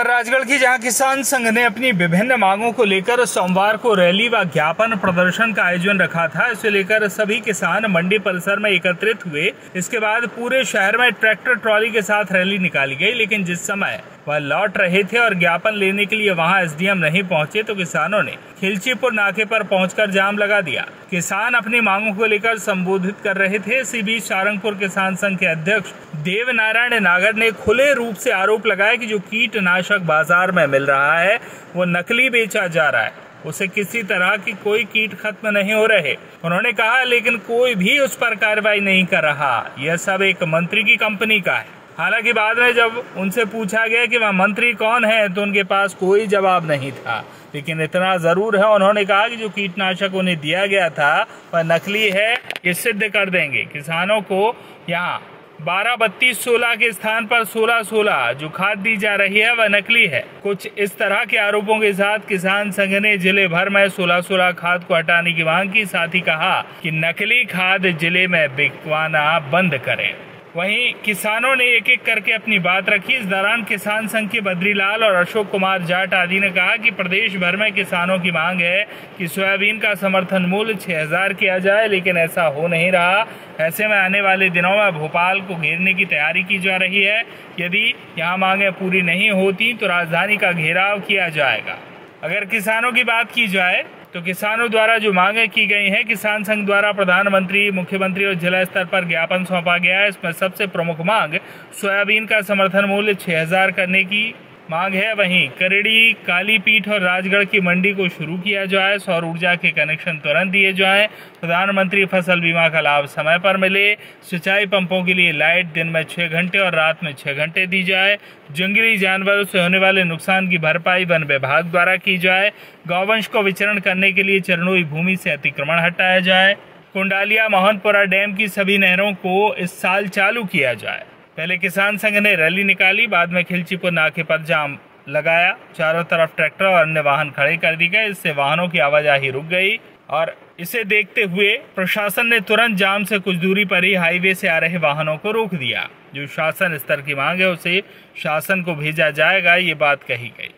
खबर राजगढ़ की, जहां किसान संघ ने अपनी विभिन्न मांगों को लेकर सोमवार को रैली व ज्ञापन प्रदर्शन का आयोजन रखा था। इसे लेकर सभी किसान मंडी परिसर में एकत्रित हुए। इसके बाद पूरे शहर में ट्रैक्टर ट्रॉली के साथ रैली निकाली गई, लेकिन जिस समय वह लौट रहे थे और ज्ञापन लेने के लिए वहां एसडीएम नहीं पहुंचे तो किसानों ने खिलचीपुर नाके पर पहुंचकर जाम लगा दिया। किसान अपनी मांगों को लेकर संबोधित कर रहे थे। इसी बीच सारंगपुर किसान संघ के अध्यक्ष देव नारायण नागर ने खुले रूप से आरोप लगाया कि जो कीटनाशक बाजार में मिल रहा है वो नकली बेचा जा रहा है, उसे किसी तरह की कोई कीट खत्म नहीं हो रहे। उन्होंने कहा लेकिन कोई भी उस पर कार्रवाई नहीं कर रहा, यह सब एक मंत्री की कंपनी का है। हालांकि बाद में जब उनसे पूछा गया कि वह मंत्री कौन है तो उनके पास कोई जवाब नहीं था, लेकिन इतना जरूर है, उन्होंने कहा कि जो कीटनाशक उन्हें दिया गया था वह नकली है, ये सिद्ध कर देंगे। किसानों को यहाँ 12-32-16 के स्थान पर 16-16 जो खाद दी जा रही है वह नकली है। कुछ इस तरह के आरोपों के साथ किसान संघ ने जिले भर में 16-16 खाद को हटाने की मांग की। साथ ही कहा कि नकली खाद जिले में बिकवाना बंद करें। वहीं किसानों ने एक एक करके अपनी बात रखी। इस दौरान किसान संघ के बद्रीलाल और अशोक कुमार जाट आदि ने कहा कि प्रदेश भर में किसानों की मांग है कि सोयाबीन का समर्थन मूल्य 6000 किया जाए, लेकिन ऐसा हो नहीं रहा। ऐसे में आने वाले दिनों में भोपाल को घेरने की तैयारी की जा रही है। यदि यहाँ मांगें पूरी नहीं होती तो राजधानी का घेराव किया जाएगा। अगर किसानों की बात की जाए तो किसानों द्वारा जो मांगे की गई हैं, किसान संघ द्वारा प्रधानमंत्री, मुख्यमंत्री और जिला स्तर पर ज्ञापन सौंपा गया है। इसमें सबसे प्रमुख मांग सोयाबीन का समर्थन मूल्य 6000 करने की मांग है। वहीं करेड़ी, कालीपीठ और राजगढ़ की मंडी को शुरू किया जाए, सौर ऊर्जा के कनेक्शन तुरंत दिए जाएं, प्रधानमंत्री फसल बीमा का लाभ समय पर मिले, सिंचाई पंपों के लिए लाइट दिन में 6 घंटे और रात में 6 घंटे दी जाए, जंगली जानवरों से होने वाले नुकसान की भरपाई वन विभाग द्वारा की जाए, गौवंश को विचरण करने के लिए चरणोई भूमि से अतिक्रमण हटाया जाए, कुंडालिया मोहनपुरा डैम की सभी नहरों को इस साल चालू किया जाए। पहले किसान संघ ने रैली निकाली, बाद में खिलचीपुर नाके पर जाम लगाया। चारों तरफ ट्रैक्टर और अन्य वाहन खड़े कर दिए गए। इससे वाहनों की आवाजाही रुक गई और इसे देखते हुए प्रशासन ने तुरंत जाम से कुछ दूरी पर ही हाईवे से आ रहे वाहनों को रोक दिया। जो शासन स्तर की मांग है उसे शासन को भेजा जाएगा, ये बात कही गई।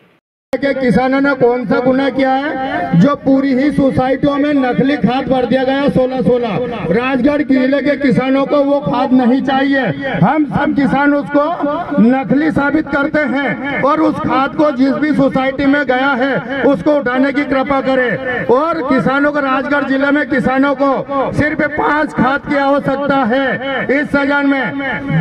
के किसानों ने कौन सा गुनाह किया है जो पूरी ही सोसाइटियों में नकली खाद भर दिया गया 16-16। राजगढ़ जिले के किसानों को वो खाद नहीं चाहिए। हम सब किसान उसको नकली साबित करते हैं और उस खाद को जिस भी सोसाइटी में गया है उसको उठाने की कृपा करें। और किसानों को, राजगढ़ जिले में किसानों को सिर्फ 5 खाद की आवश्यकता है इस सीजन में।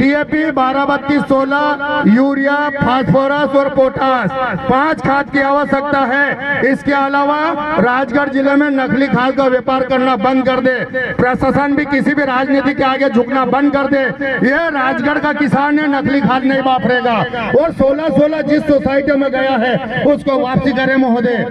DAP 12-32-16, यूरिया, फास्फोरस और पोटास 5 खाद की आवश्यकता है। इसके अलावा राजगढ़ जिले में नकली खाद का व्यापार करना बंद कर दे। प्रशासन भी किसी भी राजनीति के आगे झुकना बंद कर दे। ये राजगढ़ का किसान है, नकली खाद नहीं वापरेगा। और 16-16 जिस सोसाइटी में गया है उसको वापसी करें महोदय।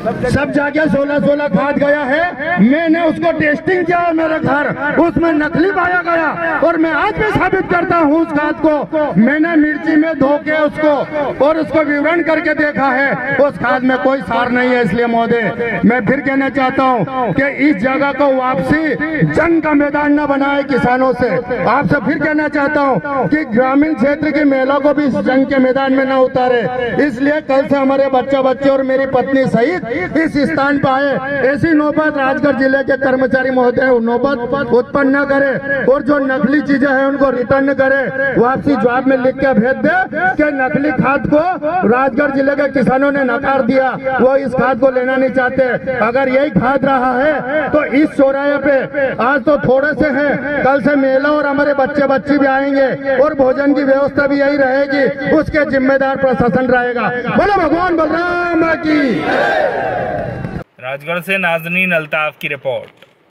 सब जगह 16-16 खाद गया है। मैंने उसको टेस्टिंग किया है मेरे घर, उसमें नकली पाया गया और मैं आज भी साबित करता हूँ उस खाद को। मैंने मिर्ची में धो के उसको और उसको विवरण करके देखा है, उस खाद में कोई सार नहीं है। इसलिए महोदय मैं फिर कहना चाहता हूँ कि इस जगह को वापसी जंग का मैदान न बनाए किसानों से। आपसे फिर कहना चाहता हूँ कि ग्रामीण क्षेत्र की महिला को भी इस जंग के मैदान में न उतारे। इसलिए कल से हमारे बच्चे और मेरी पत्नी सहित इस स्थान पर आए। ऐसी नौबत राजगढ़ जिले के कर्मचारी महोदय नौबत उत्पन्न न करे और जो नकली चीजें हैं उनको रिटर्न करे। वापसी जवाब में लिख के भेज दे कि नकली खाद को राजगढ़ जिले के किसानों ने नकार दिया, वो इस खाद को लेना नहीं चाहते। अगर यही खाद रहा है तो इस चौराहे पे आज तो थोड़े से हैं, कल से मेला और हमारे बच्चे भी आएंगे और भोजन की व्यवस्था भी यही रहेगी। उसके जिम्मेदार प्रशासन रहेगा। बोलो भगवान बलराम की। राजगढ़ से नाज़नीन अल्ताफ की रिपोर्ट।